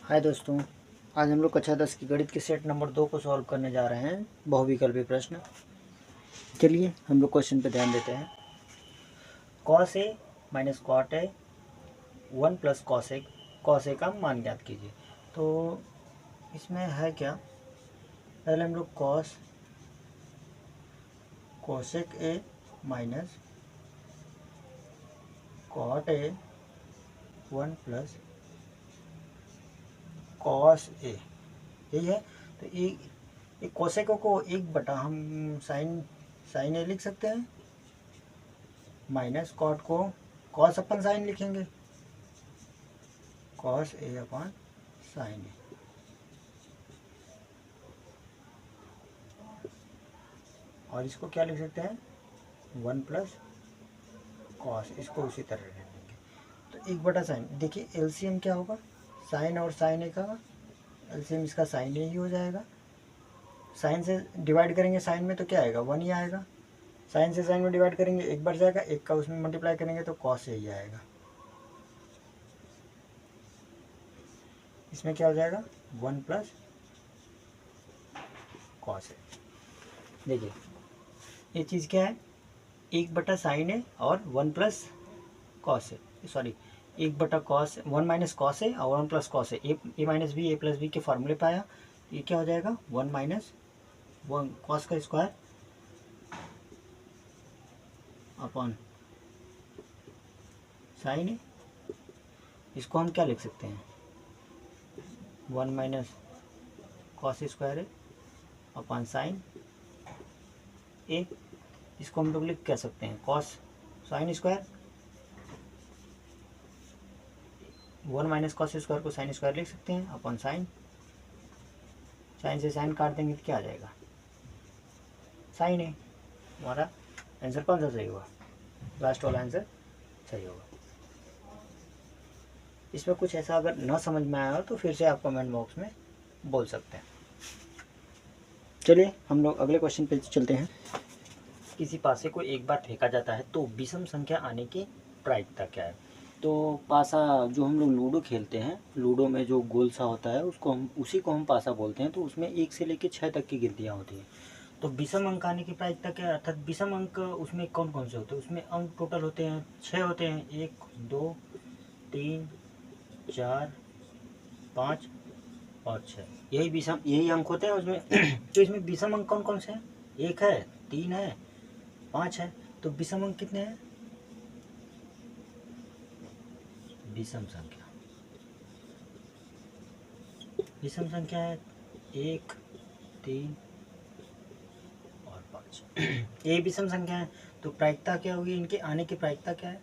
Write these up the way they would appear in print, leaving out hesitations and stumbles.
हाय दोस्तों, आज हम लोग कक्षा 10 की गणित के सेट नंबर 2 को सॉल्व करने जा रहे हैं, बहुविकल्पी प्रश्न। चलिए हम लोग क्वेश्चन पे ध्यान देते हैं। cos a minus cot a 1 plus cos a का मान ज्ञात कीजिए। तो इसमें है क्या, पहले हम लोग cosec a minus cot a 1 plus cos a, यही है। तो एक कोसेको को एक बटा हम साइन ए लिख सकते हैं, माइनस कॉट को कॉस अपन साइन लिखेंगे, कॉस ए अपन साइन ए। और इसको क्या लिख सकते हैं, 1 प्लस कॉस, इसको उसी तरह लिख देंगे। तो एक बटा साइन, देखिए एलसीएम क्या होगा, साइन और साइन ए का एलसीएम इसका साइन ए ही हो जाएगा। साइन से डिवाइड करेंगे साइन में तो क्या आएगा, 1 ही आएगा। साइन से साइन में डिवाइड करेंगे एक बढ़ जाएगा, एक का उसमें मल्टीप्लाई करेंगे तो कॉस ए ही आएगा। इसमें क्या हो जाएगा, 1 प्लस कॉस ए। देखिए ये चीज़ क्या है, एक बटा साइन ए और 1 प्लस कॉस ए, सॉरी एक बटा कॉस 1 माइनस कॉस ए और 1 plus cos A, A minus B A plus B के फॉर्मूले पे आया। ये क्या हो जाएगा, 1 माइनस 1 कॉस का स्क्वायर अपॉन साइन ए। इसको हम क्या लिख सकते हैं, 1 माइनस कॉस स्क्वायर ए अपॉन साइन ए। इसको हम लोग लिख कह सकते हैं cos sine square, 1 minus cos square को साइन स्क्वायर लिख सकते हैं अपॉन साइन। साइन से साइन काट देंगे तो क्या आ जाएगा, साइन ए। हमारा आंसर कौन सा सही होगा, लास्ट वाला आंसर सही होगा। इसमें कुछ ऐसा अगर ना समझ में आया हो तो फिर से आप कमेंट बॉक्स में बोल सकते हैं। चलिए हम लोग अगले क्वेश्चन पे चलते हैं। किसी पासे को एक बार फेंका जाता है तो विषम संख्या आने की प्रायिकता क्या है। तो पासा जो हम लोग लूडो खेलते हैं, लूडो में जो गोल सा होता है उसको हम उसी को हम पासा बोलते हैं। तो उसमें 1 से लेकर 6 तक की गिनतियाँ होती हैं। तो विषम अंक आने की प्रायिकता क्या है, अर्थात विषम अंक उसमें कौन कौन से होते हैं, उसमें अंक टोटल होते हैं 6 होते हैं, 1 2 3 4 5 और 6, यही अंक होते हैं उसमें। तो इसमें विषम अंक कौन कौन से हैं, 1 है, 3 है, 5 है। तो विषम अंक कितने हैं, विषम संख्या है 1 3 और 5। ये विषम संख्या है। तो प्रायिकता क्या होगी, इनके आने की प्रायिकता क्या है,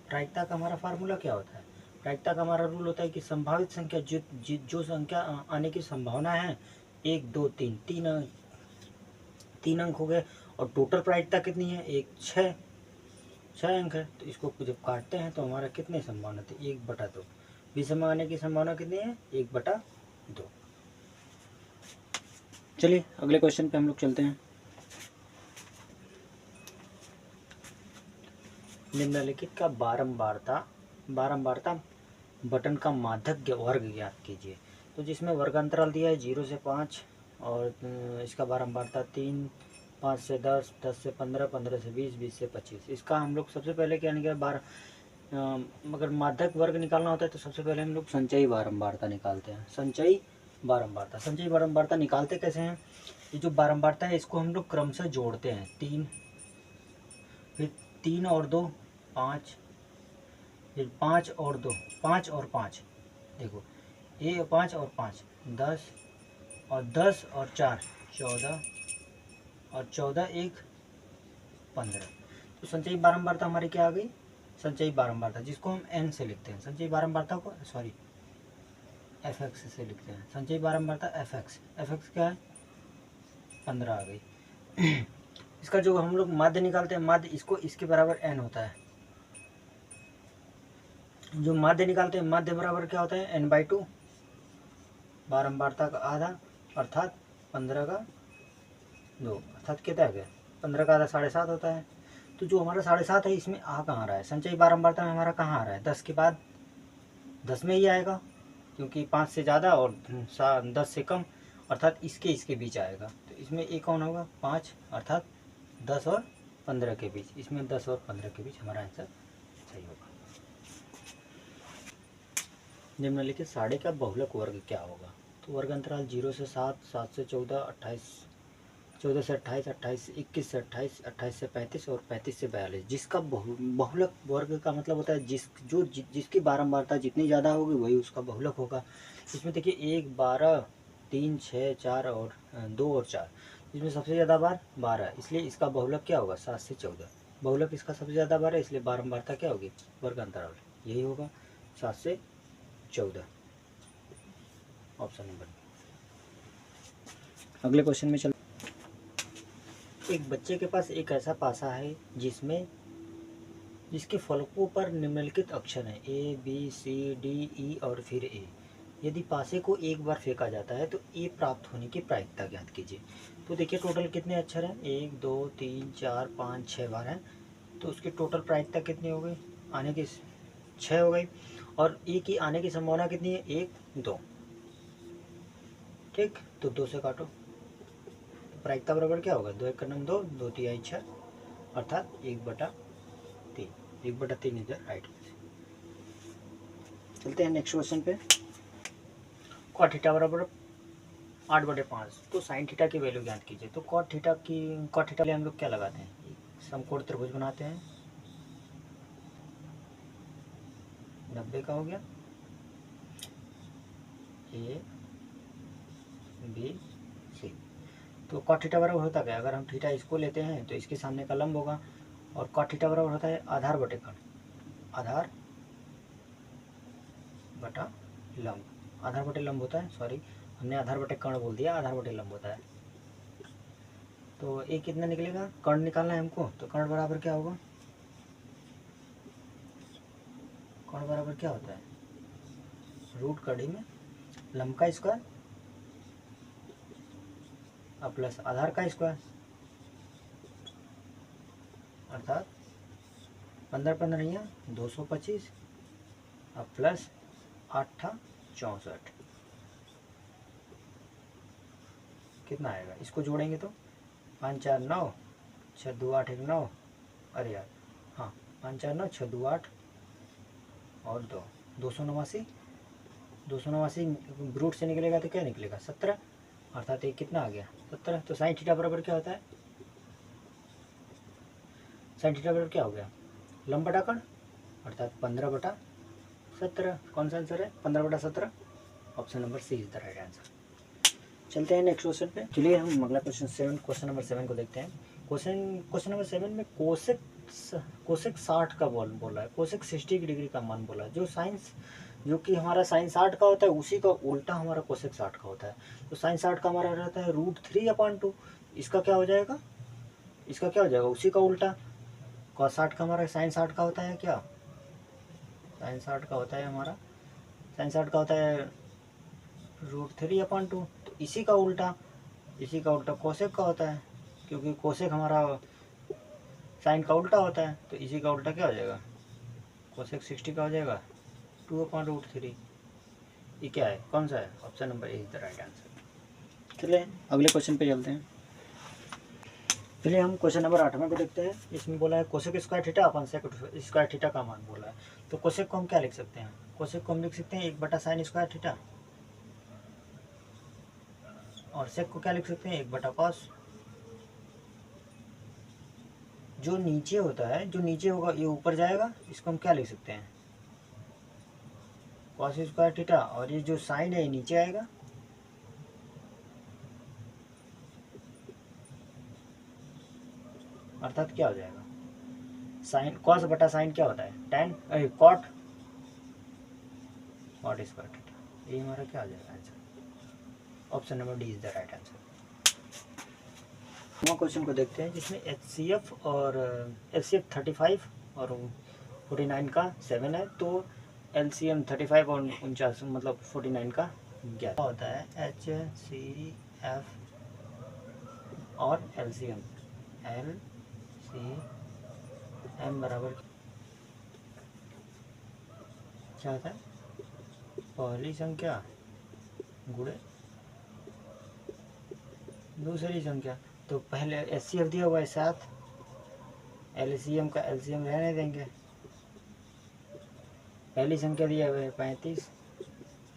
प्रायिकता का हमारा फार्मूला क्या होता है, प्रायिकता का हमारा रूल होता है कि संभावित संख्या जो संख्या आने की संभावना है 1 2 3, तीन अंक हो गए। और टोटल प्रायिकता कितनी है, 6 अंक है। तो इसको जब काटते हैं तो हमारा कितनी संभावना थी, 1/2। विषम आने की संभावना कितनी है, 1/2। चलिए अगले क्वेश्चन पे हम लोग चलते हैं। निम्नलिखित का बारंबारता बटन का माध्यक वर्ग ज्ञात कीजिए। तो जिसमें वर्गांतराल दिया है 0 से 5 और इसका बारंबारता 3, 5 से 10, 10 से 15, 15 से 20, 20 से 25। इसका हम लोग सबसे पहले क्या निकाल अगर माध्यक वर्ग निकालना होता है तो सबसे पहले हम लोग संचयी बारंबारता निकालते हैं। संचयी बारंबारता निकालते कैसे हैं, ये जो बारंबारता है इसको हम लोग क्रमशः जोड़ते हैं। 3, फिर 3 और 2 5, फिर 5 और 2 5 और 5, देखो ये 5 और 5 10 और 10 और 4 14 और 14 1 15। तो संचयी बारंबारता हमारी क्या आ गई, संचयी बारंबारता जिसको हम n से लिखते हैं, संचयी बारंबारता को सॉरी fx से लिखते हैं। संचयी बारंबारता fx क्या है, 15 आ गई। इसका जो हम लोग माध्य निकालते हैं, माध्य इसको इसके बराबर n होता है। जो माध्य निकालते हैं, माध्य बराबर क्या होता है, n/2, बारंबारता का आधा अर्थात 15 का 2, अर्थात कितना है, 15 का आधा 7.5 होता है। तो जो हमारा 7.5 है इसमें आ कहाँ रहा है, संचयी बारंबारता में हमारा कहाँ आ रहा है, 10 के बाद 10 में ही आएगा, क्योंकि 5 से ज़्यादा और 10 से कम, अर्थात इसके बीच आएगा। तो इसमें ए कौन होगा, 5, अर्थात 10 और 15 के बीच, इसमें 10 और 15 के बीच हमारा आंसर सही होगा। निम्नलिखित सारणी का बहुलक वर्ग क्या होगा। तो वर्ग अंतराल 0 से 7, 7 से 14, 28, 14 से 28, 28 से 21 से 28, 28 से 35 और 35 से 42, जिसका बहुलक वर्ग का मतलब होता है जिसकी बारंबारता जितनी ज़्यादा होगी वही उसका बहुलक होगा। इसमें देखिए 1, 12, 3, 6, 4 और 2 और 4, इसमें सबसे ज़्यादा बार 12, इसलिए इसका बहुलक क्या होगा, 7 से 14। बहुलक इसका सबसे ज़्यादा बार है, इसलिए बारंबारता क्या होगी, वर्ग अंतराल यही होगा, 7 से 14, ऑप्शन नंबर। अगले क्वेश्चन में चल। एक बच्चे के पास एक ऐसा पासा है जिसके फलकों पर निम्नलिखित अक्षर हैं A, B, C, D, E और फिर A। यदि पासे को एक बार फेंका जाता है तो A प्राप्त होने की प्रायिकता ज्ञात कीजिए। तो देखिए टोटल कितने अक्षर हैं, 1, 2, 3, 4, 5, 6 बार हैं, तो उसकी टोटल प्रायिकता कितनी हो गई, आने की 6 हो गई, और A की आने की संभावना कितनी है, 1, 2, ठीक, तो 2 से काटो, प्रायिकता बराबर क्या होगा, 2 1 2, 2 3 6, अर्थात 1/3, 1/3 इज द राइट आंसर। चलते हैं नेक्स्ट क्वेश्चन पे। कॉट थीटा बराबर 8/5, तो साइन थीटा की वैल्यू ज्ञात कीजिए। तो कॉट थीटा के लिए हम लोग क्या लगाते हैं, समकोण त्रिभुज बनाते हैं, 90 का हो गया, A, B, C। तो कॉट थीटा बराबर होता क्या, अगर हम थीटा इसको लेते हैं तो इसके सामने का लंब होगा, और कॉट थीटा बराबर होता है आधार बटे कर्ण, आधार बटा लंब, आधार बटे लंब होता है, सॉरी हमने आधार बटे कर्ण बोल दिया, आधार बटे लंब होता है। तो ए कितना निकलेगा, कर्ण निकालना है हमको, तो कर्ण बराबर क्या होगा, कर्ण बराबर क्या होता है, रूट कड़ी में लंब का स्क्वायर और प्लस आधार का स्क्वायर, अर्थात 15 15 225 और प्लस 8 64, कितना आएगा, इसको जोड़ेंगे तो 5 4 9, 6 2 8 1 9, अरे यार हाँ 5 4 9, 6 2 8 और 2, 289, 289 रूट से निकलेगा तो क्या निकलेगा, 17, अर्थात ये कितना आ गया, 17। तो साइन थीटा बराबर क्या होता है, साइन थीटा बराबर क्या हो गया, लंब बटा कर्ण, अर्थात 15/17, कौन सा आंसर है, 15/17, option number C is the right answer. चलते हैं नेक्स्ट क्वेश्चन पे। चलिए हम अगला क्वेश्चन नंबर 7 को देखते हैं। क्वेश्चन नंबर 7 में कोसेक 60 का बोला है, कोसेक 60 डिग्री का मान बोला है। जो कि हमारा साइन 60 का होता है उसी का उल्टा हमारा कोसेक 60 का होता है। तो साइन 60 का हमारा रहता है √3/2, इसका क्या हो जाएगा, इसका क्या हो जाएगा, उसी का उल्टा। कॉस 60 का हमारा साइन 60 का होता है क्या, साइन 60 का होता है हमारा, साइन 60 का होता है √3/2, तो इसी का उल्टा कोसेक का होता है, क्योंकि कोसेक हमारा साइन का उल्टा होता है, तो इसी का उल्टा क्या हो जाएगा, कोसेक 60 का हो जाएगा 2/√3। ये क्या है, कौन सा है, option number A is the right answer. चलिए अगले क्वेश्चन पे चलते हैं। चलिए हम क्वेश्चन नंबर 8 को देखते हैं। इसमें बोला है कोसेक स्क्वायर थीटा अपन सेक स्क्वायर थीटा का मान बोला है। तो कोसेक को हम क्या लिख सकते हैं, कोसेक को हम लिख सकते हैं 1/sin स्क्वायर थीटा, और सेक को क्या लिख सकते हैं 1/cos। जो नीचे होता है, जो नीचे होगा ये ऊपर जाएगा, इसको हम क्या लिख सकते हैं cos स्क्वायर थीटा, और ये जो साइन है ये नीचे आएगा, अर्थात क्या हो जाएगा, साइन कॉस बटा साइन क्या होता है, tan कॉट स्क्वायर थीटा। ये हमारा क्या आ जाएगा answer, option number D is the right answer. हम क्वेश्चन को देखते हैं जिसमें HCF 35 और 49 का 7 है। तो LCM 35 और 49 मतलब 49 का 11 होता है। HCF और LCM m बराबर क्या होता है, पहली संख्या गुणे दूसरी संख्या। तो पहले HCF दिया हुआ है 7, LCM का LCM रहने देंगे। पहली संख्या दिया हुआ है 35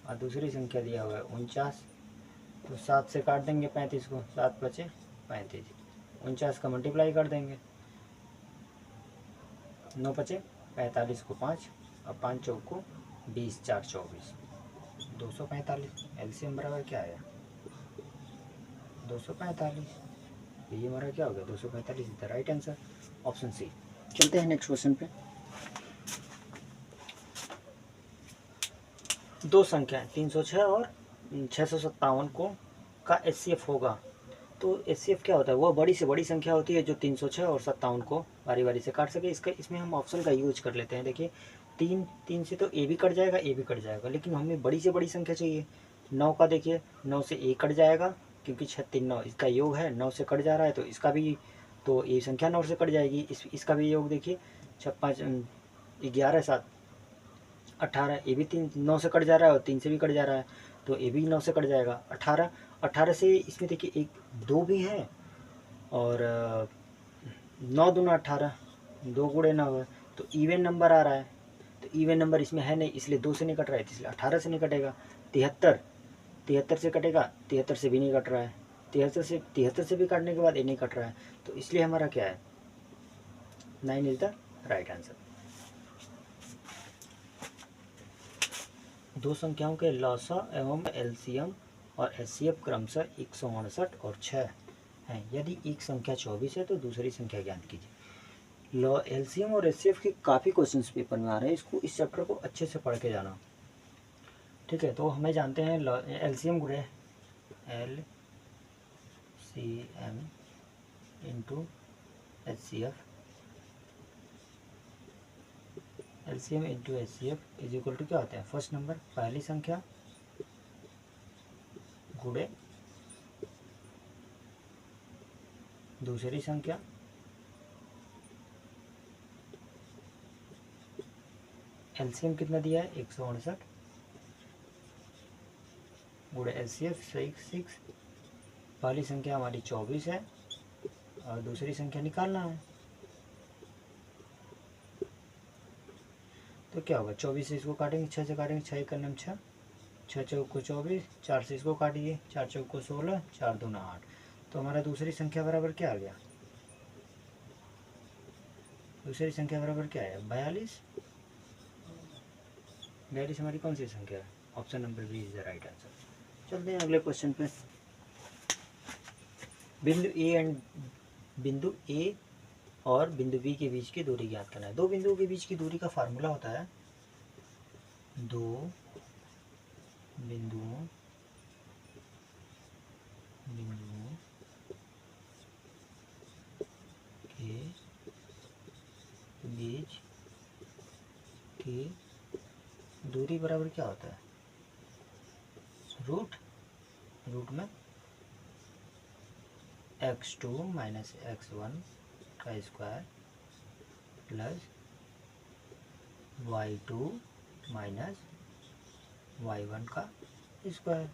और दूसरी संख्या दिया हुआ है 49। तो 7 से काट देंगे 35 को, 7 बचे 35, 49 का मल्टीप्लाई कर देंगे, 9 बचे 45 को 5 और 5 चौक को 20, 4 24, 245। LCM बराबर क्या आया, 245। ये हमारा क्या हो गया, 245 is the right answer, option C. चलते हैं नेक्स्ट क्वेश्चन पे। दो संख्याएं 306 और 657 को का HCF होगा। तो HCF क्या होता है, वो बड़ी से बड़ी संख्या होती है जो 306 और 57 को बारी बारी से काट सके। इसमें हम ऑप्शन का यूज कर लेते हैं। देखिए 3 से तो ए भी कट जाएगा, ए भी कट जाएगा, लेकिन हमें बड़ी से बड़ी संख्या चाहिए। 9 का देखिए 9 से ए कट जाएगा क्योंकि 6 3 9 इसका योग है, 9 से कट जा रहा है तो इसका भी, तो ये संख्या 9 से कट जाएगी। इसका भी योग देखिए 6 5 11 7 18, ये भी 9 से कट जा रहा है और 3 से भी कट जा रहा है तो ये भी 9 से कट जाएगा। 18 से इसमें देखिए 1 2 भी है और 9 दूना 18, 2 गुणे 9 है तो इवन नंबर आ रहा है। तो इवन नंबर इसमें है नहीं, इसलिए 2 से नहीं कट रहा है, इसलिए 18 से नहीं कटेगा। 73 से कटेगा, 73 से भी नहीं कट रहा है, 73 से भी काटने के बाद ये नहीं कट रहा है, तो इसलिए हमारा क्या है, 9 इज द राइट आंसर। दो संख्याओं के लॉसा एवं LCM और HCF क्रमशः 168 और 6 हैं। यदि एक संख्या 24 है तो दूसरी संख्या ज्ञात कीजिए। LCM और HCF के काफ़ी क्वेश्चंस पेपर में आ रहे हैं, इसको इस चैप्टर को अच्छे से पढ़ के जाना। ठीक है, तो हमें जानते हैं LCM गुणे LCM into HCF, LCM into HCF is equal to क्या होता है, फर्स्ट नंबर पहली संख्या गुणे दूसरी संख्या LCM कितना दिया है 168 गुणे HCF 6, पहली संख्या हमारी 24 है और दूसरी संख्या निकालना है। तो क्या होगा, 24 से इसको काटेंगे, 6 से काटेंगे, 6 करने में 6, 6 चौक को 24, 4 से इसको काटिए, 4 चौक को 16, 4 दूना 8। तो हमारा दूसरी संख्या बराबर क्या आ गया, दूसरी संख्या बराबर क्या है 42। 42 हमारी कौन सी संख्या है, option number B is the right answer. चलते हैं अगले क्वेश्चन पे। बिंदु ए और बिंदु बी के बीच की दूरी ज्ञात करना है। दो बिंदुओं के बीच की दूरी का फार्मूला होता है, दो बिंदुओं के बीच की दूरी बराबर क्या होता है, रूट में x2 माइनस x1 का square plus y2 minus y1 का स्क्वायर।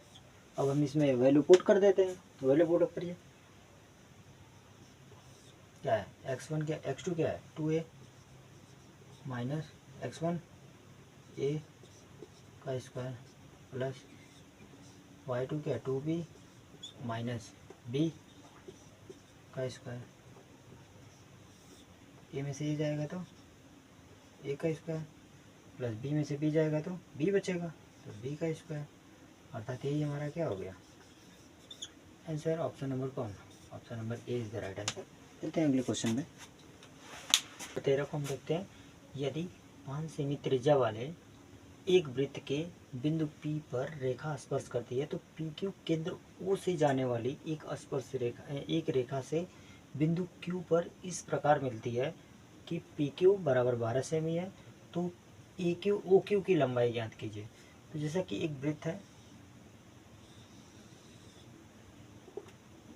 अब हम इसमें वैल्यू पुट कर देते हैं, तो वैल्यू पुट करिए, क्या है x1 क्या, x2 क्या है 2a माइनस x1 a का स्क्वायर प्लस y2 क्या है 2b माइनस b का स्क्वायर। ए में से ये जाएगा तो ए का स्क्वायर प्लस बी में से बी जाएगा तो बी बचेगा तो बी का स्क्वायर, अर्थात यही हमारा क्या हो गया आंसर। ऑप्शन नंबर कौन, option number A is the right answer. चलते हैं अगले क्वेश्चन में। 13 को हम देखते हैं। यदि 5 सेमी त्रिज्या वाले एक वृत्त के बिंदु P पर रेखा स्पर्श करती है तो PQ केंद्र O से जाने वाली एक रेखा से बिंदु Q पर इस प्रकार मिलती है कि PQ बराबर 12 सेमी है, तो AQ OQ की लंबाई ज्ञात कीजिए। तो जैसा कि एक वृत्त है,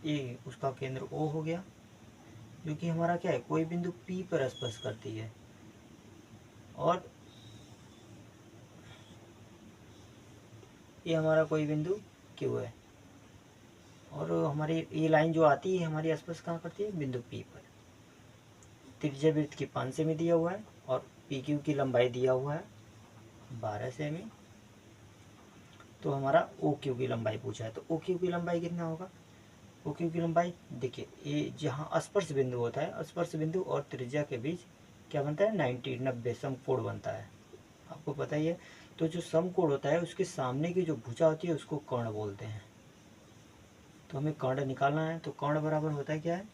ए उसका केंद्र O हो गया, जो कि हमारा क्या है, कोई बिंदु P पर स्पर्श करती है, और ये हमारा कोई बिंदु Q है, और हमारी ये लाइन जो आती है हमारी स्पर्श कहाँ करती है, बिंदु P पर। त्रिज्या वृत्त की 5 सेमी दिया हुआ है और PQ की लंबाई दिया हुआ है 12 सेमी। तो हमारा OQ की लंबाई पूछा है, तो OQ की लंबाई कितना होगा, OQ की लंबाई देखिए, ये जहाँ स्पर्श बिंदु होता है, स्पर्श बिंदु और त्रिज्या के बीच क्या बनता है, 90 समकोण बनता है, आपको पता ही है। तो जो समकोण होता है उसके सामने की जो भुजा होती है उसको कर्ण बोलते हैं। तो हमें कर्ण निकालना है, तो कर्ण बराबर होता है क्या है,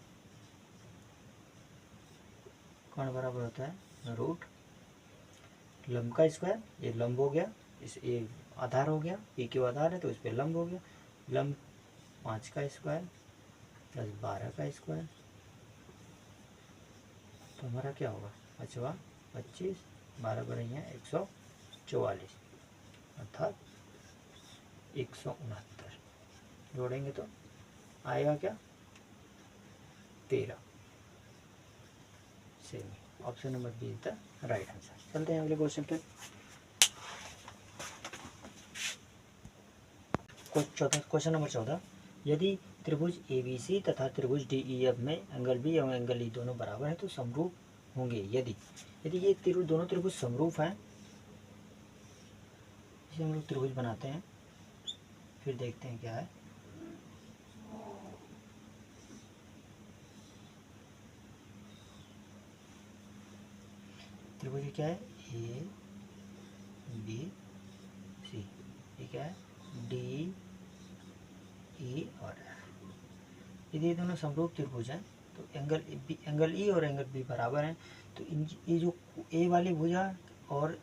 कर्ण बराबर होता है रूट लंब का स्क्वायर, ये लंब हो गया, इस ये आधार हो गया, PQ आधार है तो इस पर लंब हो गया, लंब 5 का स्क्वायर प्लस 12 का स्क्वायर, तो हमारा क्या होगा, 5 25 12 बढ़िया 144, अर्थात 169। जोड़ेंगे तो आएगा क्या, 13 सेमी। Option number B is the right answer. चलते हैं अगले क्वेश्चन पे। क्वेश्चन नंबर 14, यदि त्रिभुज ABC तथा त्रिभुज DEF में एंगल B एवं एंगल E दोनों बराबर है तो समरूप होंगे। यदि ये दोनों त्रिभुज समरूप हैं, इसे हम लोग त्रिभुज बनाते हैं, फिर देखते हैं क्या है। त्रिभुज क्या है, ABC, ये क्या है, DE और F। यदि ये दोनों समरूप त्रिभुज हैं तो एंगल E और एंगल B बराबर हैं, तो ये जो A वाली भुजा और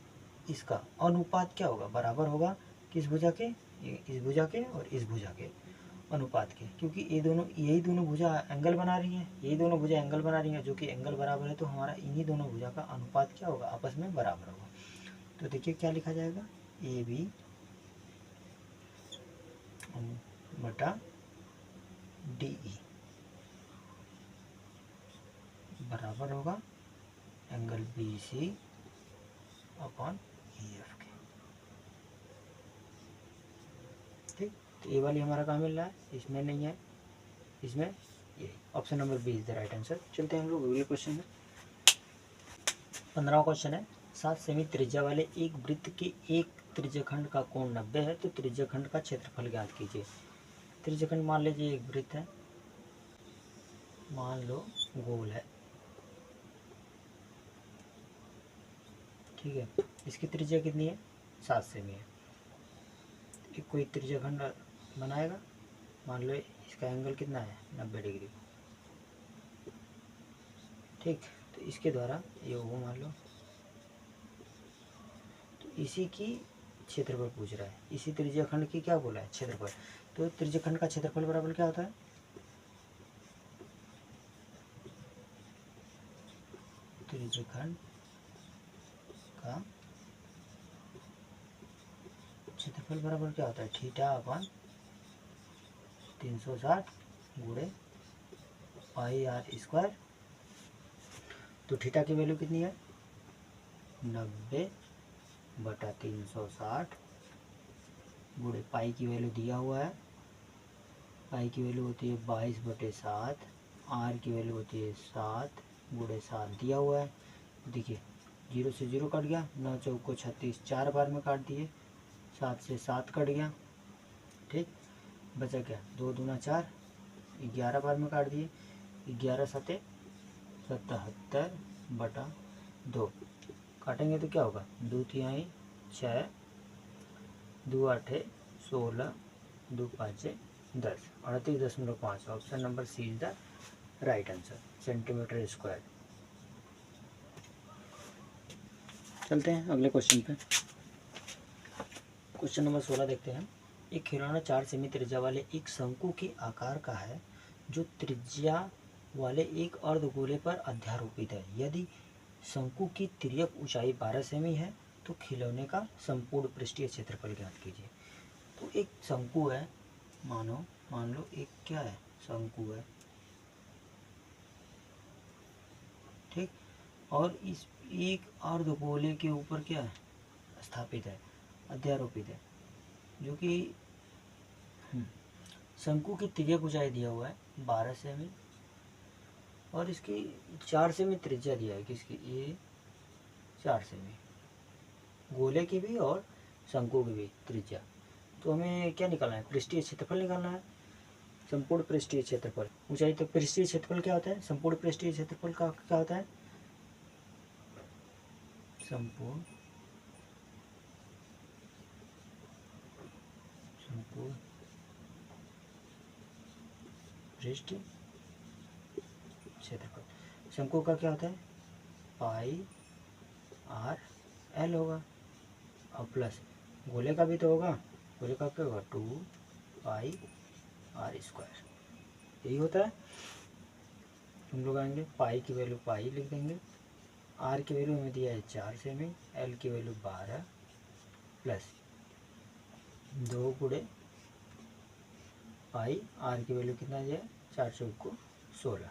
इसका अनुपात क्या होगा, बराबर होगा किस भुजा के, इस भुजा के और इस भुजा के अनुपात के, क्योंकि यही दोनों भुजा एंगल बना रही हैं, यही दोनों भुजा एंगल बना रही हैं, जो कि एंगल बराबर है, तो हमारा इन्हीं दोनों भुजा का अनुपात क्या होगा, आपस में बराबर होगा। तो देखिए क्या लिखा जाएगा, AB बटा DE बराबर होगा एंगल BC अपॉन EF के। ठीक, तो ये वाली हमारा कहाँ मिल रहा है, इसमें नहीं है, इसमें ये option number B is the right answer. चलते हैं हम लोग अगले क्वेश्चन में। 15वां क्वेश्चन है, 7 सेमी त्रिज्या वाले एक वृत्त के एक त्रिज्यखंड का कोण 90 है, तो त्रिज्यखंड का क्षेत्रफल ज्ञात कीजिए। त्रिज्यखंड मान लीजिए एक वृत्त है, मान लो गोल है, ठीक है, इसकी त्रिज्या कितनी है, 7 सेमी है। एक कोई त्रिज्यखंड बनाएगा, मान लो इसका एंगल कितना है, 90 डिग्री, ठीक, तो इसके द्वारा ये वो मान लो, तो इसी की क्षेत्रफल पूछ रहा है, इसी त्रिज्यखंड की क्या बोला है, क्षेत्रफल। तो त्रिज्यखंड का क्षेत्रफल बराबर क्या होता है, त्रिज्यखंड का क्षेत्रफल बराबर क्या होता है, थीटा अपॉन 360 गुणे पाई आर स्क्वायर। तो थीटा की वैल्यू कितनी है, 90 बटा 360 गुणे पाई की वैल्यू दिया हुआ है, पाई की वैल्यू होती है 22/7, आर की वैल्यू होती है 7 गुणे 7 दिया हुआ है। देखिए 0 से 0 कट गया, 9 चौको 36, 4 बार में काट दिए, 7 से 7 कट गया, ठीक, बचा क्या, 2 दूना 4, 11 बार में काट दिए, 11 सते 77 बटा 2 काटेंगे तो क्या होगा, 2 तिहाई 6, 2 आठे 16, 2 पाँचे 10, 38.5। Option number C is the right answer, centimetre square. चलते हैं अगले क्वेश्चन पे। क्वेश्चन नंबर 16 देखते हैं। एक खिलौना 4 सेमी त्रिज्या वाले एक शंकु के आकार का है, जो त्रिज्या वाले एक अर्धगोले पर अध्यारोपित है। यदि शंकु की तिर्यक ऊंचाई 12 सेमी है तो खिलौने का संपूर्ण पृष्ठीय क्षेत्रफल ज्ञात कीजिए। तो एक शंकु है, मान लो एक क्या है, शंकु है, ठीक। और इस एक अर्धगोले के ऊपर क्या स्थापित है, अध्यारोपित है, जो कि शंकु की तिर्यक ऊंचाई दिया हुआ है 12 सेमी और इसकी 4 सेमी त्रिज्या दिया है, किसकी, ये 4 सेमी, गोले की भी और शंकु की भी त्रिज्या। तो हमें क्या निकालना है, पृष्ठीय क्षेत्रफल निकालना है, संपूर्ण पृष्ठीय क्षेत्रफल। ऊंचाई तो पृष्ठीय क्षेत्रफल क्या होता है, संपूर्ण पृष्ठीय क्षेत्रफल का क्या होता है, संपूर्ण पृष्ठ क्षेत्रफल। शंकु का क्या होता है, पाई आर एल होगा, और प्लस गोले का भी तो होगा, गोले का क्या होगा, 2 पाई आर स्क्वायर, यही होता है। हम लोग आएंगे पाई की वैल्यू पाई लिख देंगे, आर की वैल्यू हमें दिया है 4 सेमी, एल की वैल्यू 12 प्लस 2 गुणे पाई, आर की वैल्यू कितना दिया है 4 चौक को 16।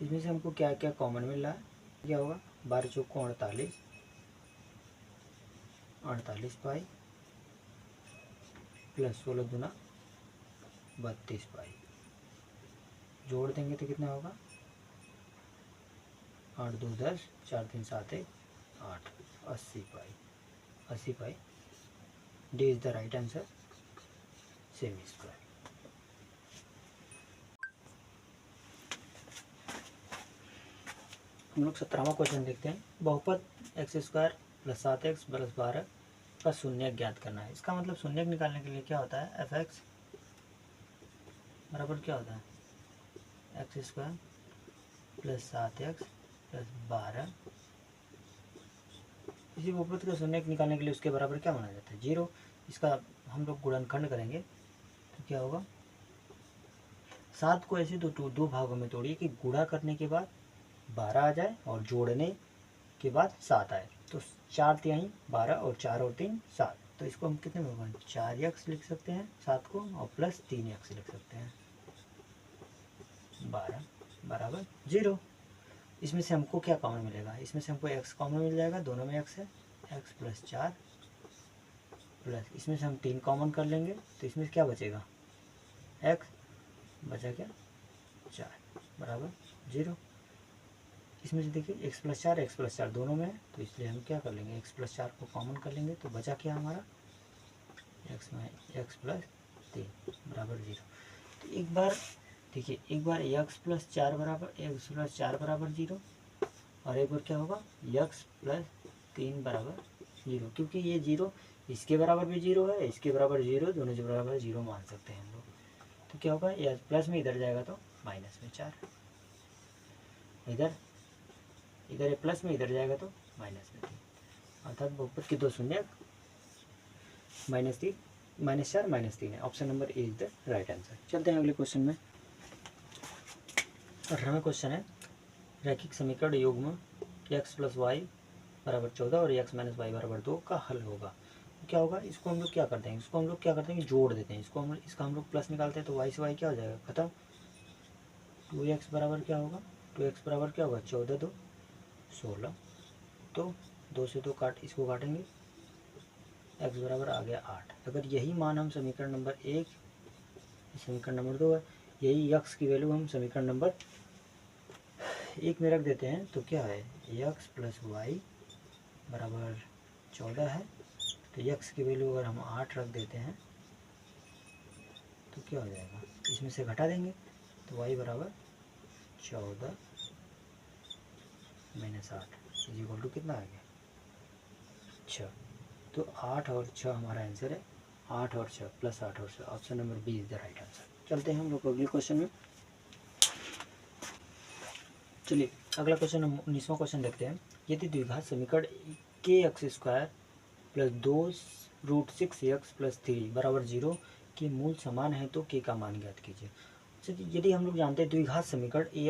इसमें से हमको क्या क्या कॉमन मिल रहा है, क्या होगा, 12 चौक को 48 पाई प्लस 16 दूना 32 पाई, जोड़ देंगे तो कितना होगा, 8 2 10, 4 3 7 1 8, 80 पाई, 80 पाई। D is the right answer, semi square. हम लोग 17वां क्वेश्चन देखते हैं। बहुपद x square plus 7x plus 12 का शून्यक ज्ञात करना है। इसका मतलब शून्यक निकालने के लिए क्या होता है, एफ एक्स बराबर क्या होता है, x square plus 7x plus 12। इसी बहुपद का शून्यक निकालने के लिए उसके बराबर क्या माना जाता है, 0। इसका हम लोग गुणनखंड करेंगे तो क्या होगा, 7 को ऐसे दो भागों में तोड़िए कि गुणा करने के बाद 12 आ जाए और जोड़ने के बाद 7 आए। तो 4 तिहाई 12 और 4 और 3 7, तो इसको हम कितने में होगा, 4x लिख सकते हैं 7 को, और प्लस 3x लिख सकते हैं 12 बराबर 0। इसमें से हमको क्या कॉमन मिलेगा, इसमें से हमको x कॉमन मिल जाएगा, दोनों में x है, x प्लस 4 प्लस इसमें से हम 3 कॉमन कर लेंगे तो इसमें क्या बचेगा, x बचा क्या 4 बराबर 0। इसमें से देखिए x प्लस 4 दोनों में है, तो इसलिए हम क्या कर लेंगे, x प्लस 4 को कॉमन कर लेंगे तो बचा क्या हमारा, x प्लस 3 बराबर 0। तो एक बार देखिए, एक बार x प्लस 4 बराबर 0 और एक बार क्या होगा, x प्लस 3 बराबर 0, क्योंकि ये 0 इसके बराबर भी 0 है, इसके बराबर 0, दोनों के बराबर 0 मान सकते हैं हम लोग। तो क्या होगा, यह प्लस में इधर जाएगा तो माइनस में 4, इधर ये प्लस में इधर जाएगा तो माइनस में 3, अर्थात बहुपद की दो शून्यक -3 -4 -3 है। Option number A is the right answer. चलते हैं अगले क्वेश्चन में। 18वां क्वेश्चन है, रैखिक समीकरण युग्म x प्लस वाई बराबर 14 और x माइनस वाई बराबर 2 का हल होगा। तो क्या होगा, इसको हम लोग क्या करते हैं, जोड़ देते हैं, इसका हम लोग प्लस निकालते हैं तो y से y क्या हो जाएगा, खत्म। 2x बराबर क्या होगा, 2x बराबर क्या होगा, 14 2 16, तो 2 से 2 काट, इसको काटेंगे, x बराबर आ गया 8। अगर यही मान हम समीकरण नंबर 1, समीकरण नंबर 2 है, यही x की वैल्यू हम समीकरण नंबर 1 में रख देते हैं तो क्या है, x प्लस वाई बराबर 14 है, तो x की वैल्यू अगर हम 8 रख देते हैं तो क्या हो जाएगा, इसमें से घटा देंगे तो y बराबर 14 माइनस 8 इज इक्वल टू कितना आ गया, 6। तो 8 और 6 हमारा आंसर है, 8 और 6 प्लस 8 और 6, option number B is the right answer. चलते हैं हम लोग अगले क्वेश्चन में। चलिए अगला क्वेश्चन, हम 19वां क्वेश्चन देखते हैं। यदि द्विघात समीकरण के x square plus 2√6x plus 3 बराबर 0 के मूल समान है तो के का मान ज्ञात कीजिए। चलिए, यदि हम लोग जानते हैं द्विघात समीकरण A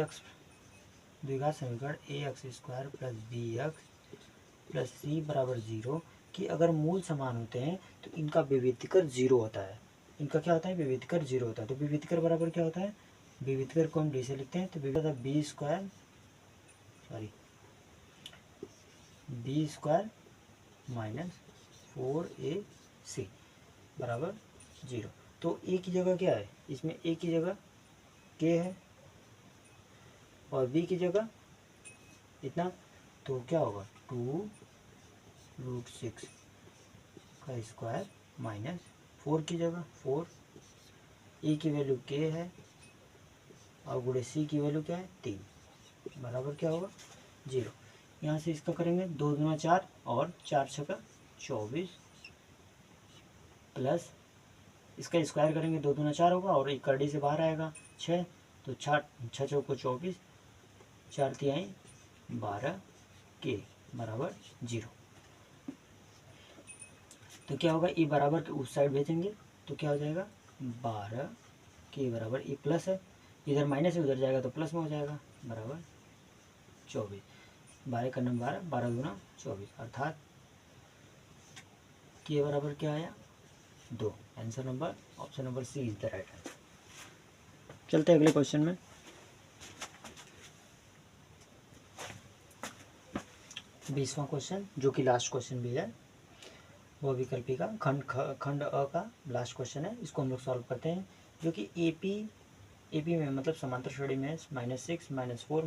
X square plus B X plus C बराबर 0 कि अगर मूल समान होते हैं तो इनका विविधीकर 0 होता है। इनका क्या होता है, विविधीकर 0 होता है। तो विविधीकर बराबर क्या होता है, विविधीकर को हम डी से लिखते हैं, तो विविधीकर B square B square minus 4ac बराबर 0। तो ए की जगह क्या है, इसमें ए की जगह के है और बी की जगह इतना, तो क्या होगा 2√6 का स्क्वायर माइनस 4 की जगह 4, ए की वैल्यू के है और गुणे सी की वैल्यू क्या है 3 बराबर क्या होगा 0। यहाँ से इसका करेंगे 2 दूना 4 और 4 छक्का 24 प्लस इसका स्क्वायर करेंगे 2 दूना 4 होगा और एक करड़ी से बाहर आएगा 6, तो 6 चौको 24, 4 तिहाई 12 के बराबर 0। तो क्या होगा ए बराबर के उस साइड भेजेंगे तो क्या हो जाएगा 12 के बराबर, ए प्लस है इधर माइनस है उधर जाएगा तो प्लस में हो जाएगा बराबर 24, 12 का नंबर 12, 12 दूना 24 अर्थात के बराबर क्या आया 2। Answer number option number C is the right answer. चलते हैं अगले क्वेश्चन में। बीसवां क्वेश्चन जो कि लास्ट क्वेश्चन भी है, वो विकल्पी का खंड अ का लास्ट क्वेश्चन है। इसको हम लोग सॉल्व करते हैं, जो कि एपी में मतलब समांतर श्रेणी में -6 -4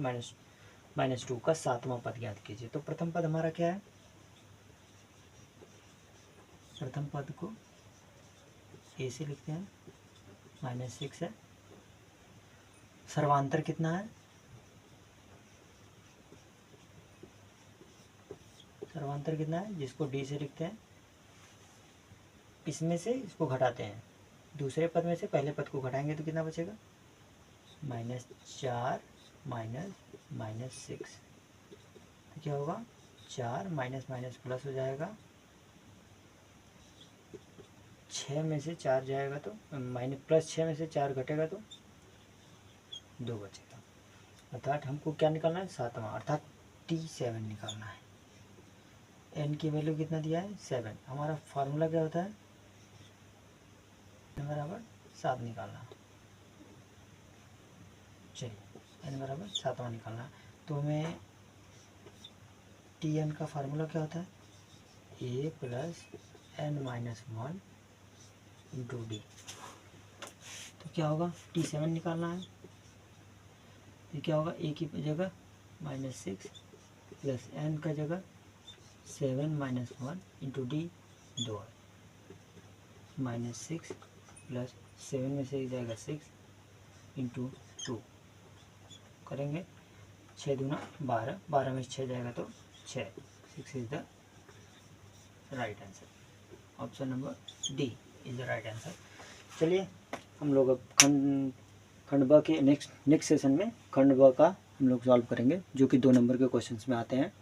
-2 का 7वां पद ज्ञात कीजिए। तो प्रथम पद हमारा क्या है, प्रथम पद को ए से लिखते हैं, -6 है। सर्वांतर कितना है, सर्वांतर कितना है जिसको डी से लिखते हैं, इसमें से इसको घटाते हैं, दूसरे पद में से पहले पद को घटाएंगे तो कितना बचेगा -4 -6, तो क्या होगा 4 माइनस माइनस प्लस हो जाएगा, 6 में से 4 जाएगा तो माइनस प्लस 6 में से 4 घटेगा तो 2 बचेगा। अर्थात हमको क्या निकालना है 7वां, अर्थात T7 निकालना है। n की वैल्यू कितना दिया है 7। हमारा फार्मूला क्या होता है n बराबर 7 निकालना। चलिए n बराबर 7वां निकालना है, तो हमें Tn का फार्मूला क्या होता है a plus n minus 1 into D. तो क्या होगा T7 निकालना है, ये क्या होगा a की जगह -6 प्लस n का जगह 7 माइनस 1 इंटू डी 2 -6 प्लस 7 में से जाएगा 6 इंटू 2 करेंगे, 6 दूना 12, 12 में 6 जाएगा तो 6, 6 is the right answer. Option number D is the right answer. चलिए हम लोग अब खंड ब के नेक्स्ट सेशन में खंड ब का हम लोग सॉल्व करेंगे, जो कि 2 नंबर के क्वेश्चंस में आते हैं।